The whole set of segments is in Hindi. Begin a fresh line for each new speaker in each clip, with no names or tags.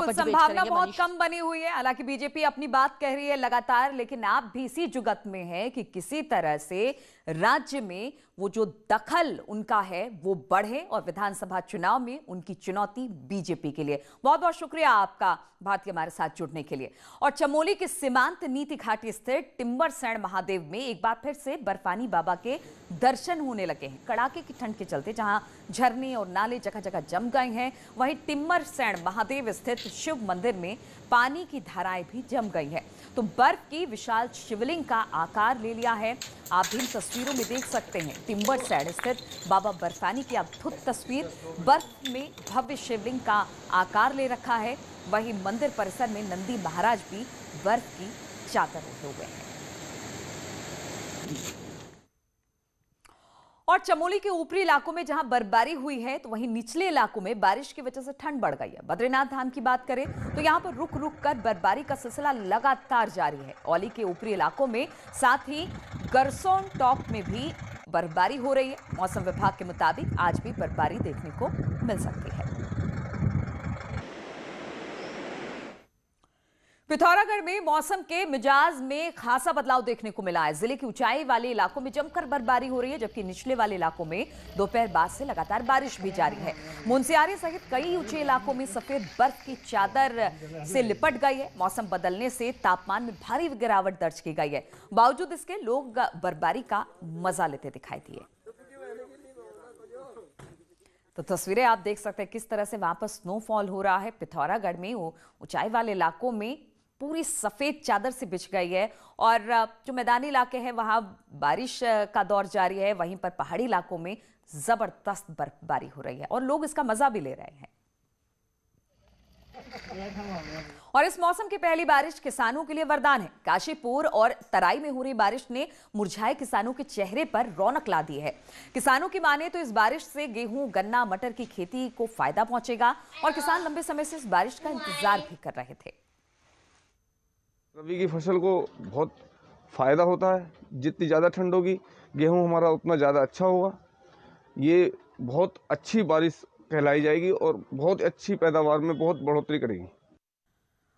कुछ संभावना बहुत कम बनी हुई है। हालांकि बीजेपी अपनी बात कह रही है लगातार, लेकिन आप भी इसी जुगत में हैं कि किसी तरह से राज्य में वो जो दखल उनका है वो बढ़े और विधानसभा चुनाव में उनकी चुनौती बीजेपी के लिए। बहुत बहुत शुक्रिया आपका भारती हमारे साथ जुड़ने के लिए। और चमोली के सीमांत नीति घाटी स्थित टिम्बरसैंण महादेव में एक बार फिर से बर्फानी बाबा के दर्शन होने लगे हैं। कड़ाके की ठंड के चलते जहां झरने और नाले जगह जगह जम गए हैं, वहीं टिम्बरसैंण महादेव स्थित शिव मंदिर में पानी की धाराएं भी जम गई है। तो बर्फ की विशाल शिवलिंग का आकार ले लिया है। आप भी इन तस्वीरों में देख सकते हैं टिम्बरसैंण स्थित बाबा बर्फानी की अद्भुत तस्वीर। बर्फ में भव्य शिवलिंग का आकार ले रखा है। वहीं मंदिर परिसर में नंदी महाराज भी बर्फ की चादर ओढ़े हुए हैं। और चमोली के ऊपरी इलाकों में जहां बर्फबारी हुई है, तो वहीं निचले इलाकों में बारिश की वजह से ठंड बढ़ गई है। बद्रीनाथ धाम की बात करें तो यहां पर रुक रुक कर बर्फबारी का सिलसिला लगातार जारी है। औली के ऊपरी इलाकों में, साथ ही गरसोन टॉप में भी बर्फबारी हो रही है। मौसम विभाग के मुताबिक आज भी बर्फबारी देखने को मिल सकती है। पिथौरागढ़ में मौसम के मिजाज में खासा बदलाव देखने को मिला है। जिले की ऊंचाई वाले इलाकों में जमकर बर्फबारी हो रही है, जबकि निचले वाले इलाकों में दोपहर बाद से लगातार बारिश भी जारी है। मुनस्यारी सहित कई ऊंचे इलाकों में सफेद बर्फ की चादर से लिपट गई है। मौसम बदलने से तापमान में भारी गिरावट दर्ज की गई है। बावजूद इसके लोग बर्फबारी का मजा लेते दिखाई दिए। तो तस्वीरें आप देख सकते हैं किस तरह से वहां पर स्नोफॉल हो रहा है। पिथौरागढ़ में ऊंचाई वाले इलाकों में पूरी सफेद चादर से बिछ गई है, और जो मैदानी इलाके हैं वहां बारिश का दौर जारी है। वहीं पर पहाड़ी इलाकों में जबरदस्त बर्फबारी हो रही है और लोग इसका मजा भी ले रहे हैं। और इस मौसम की पहली बारिश किसानों के लिए वरदान है। काशीपुर और तराई में हो रही बारिश ने मुरझाए किसानों के चेहरे पर रौनक ला दी है। किसानों की माने तो इस बारिश से गेहूं, गन्ना, मटर की खेती को फायदा पहुंचेगा और किसान लंबे समय से इस बारिश का इंतजार भी कर रहे थे।
रबी की फसल को बहुत फायदा होता है। जितनी ज़्यादा ठंड होगी गेहूं हमारा उतना ज़्यादा अच्छा होगा। ये बहुत अच्छी बारिश कहलाई जाएगी और बहुत अच्छी पैदावार में बहुत बढ़ोतरी करेगी।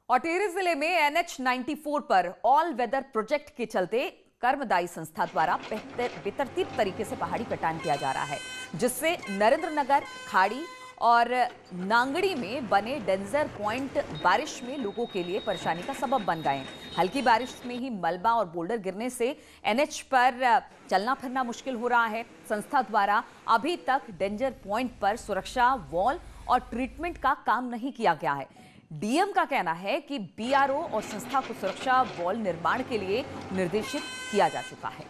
और टिहरी जिले में NH-94 पर ऑल वेदर प्रोजेक्ट के चलते कर्मदायी संस्था द्वारा बेतरतीब तरीके से पहाड़ी कटान किया जा रहा है, जिससे नरेंद्रनगर, खाड़ी और नांगड़ी में बने डेंजर पॉइंट बारिश में लोगों के लिए परेशानी का सबब बन गए हैं। हल्की बारिश में ही मलबा और बोल्डर गिरने से NH पर चलना फिरना मुश्किल हो रहा है। संस्था द्वारा अभी तक डेंजर पॉइंट पर सुरक्षा वॉल और ट्रीटमेंट का काम नहीं किया गया है। डीएम का कहना है कि BRO और संस्था को सुरक्षा वॉल निर्माण के लिए निर्देशित किया जा चुका है।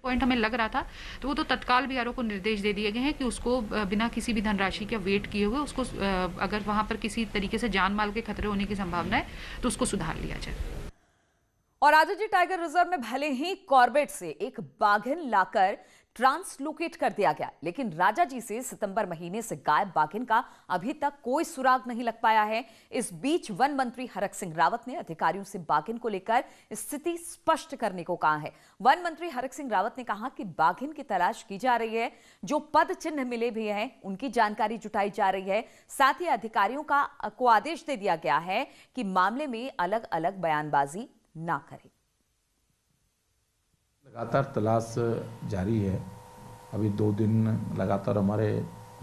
पॉइंट हमें लग रहा था तो वो तो तत्काल BRO को निर्देश दे दिए गए हैं कि उसको बिना किसी भी धनराशि के वेट किए हुए उसको अगर वहां पर किसी तरीके से जान माल के खतरे होने की संभावना है तो उसको सुधार लिया जाए।
और राजाजी टाइगर रिजर्व में भले ही कॉर्बेट से एक बाघिन लाकर ट्रांसलोकेट कर दिया गया, लेकिन राजाजी से सितंबर महीने से गायब बाघिन का अभी तक कोई सुराग नहीं लग पाया है। इस बीच वन मंत्री हरक सिंह रावत ने अधिकारियों से बाघिन को लेकर स्थिति स्पष्ट करने को कहा है। वन मंत्री हरक सिंह रावत ने कहा कि बाघिन की तलाश की जा रही है, जो पद चिन्ह मिले भी हैं उनकी जानकारी जुटाई जा रही है। साथ ही अधिकारियों को आदेश दे दिया गया है कि मामले में अलग अलग बयानबाजी ना करें।
लगातार तलाश जारी है। अभी 2 दिन लगातार हमारे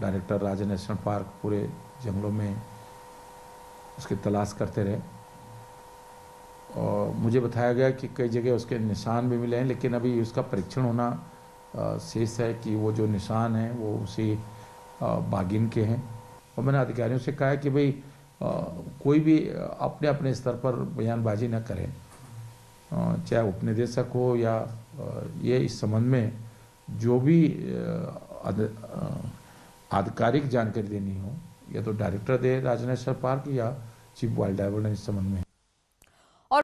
डायरेक्टर राजा नेशनल पार्क पूरे जंगलों में उसकी तलाश करते रहे और मुझे बताया गया कि कई जगह उसके निशान भी मिले हैं, लेकिन अभी उसका परीक्षण होना शेष है कि वो जो निशान हैं वो उसी बाघिन के हैं। और मैंने अधिकारियों से कहा है कि भाई कोई भी अपने अपने स्तर पर बयानबाजी न करें, चाहे उपनिदेशक हो या ये इस संबंध में जो भी आधिकारिक जानकारी देनी हो या तो डायरेक्टर दे राजा नेशनल पार्क या चीफ वाइल्ड डायरेक्टर इस संबंध में।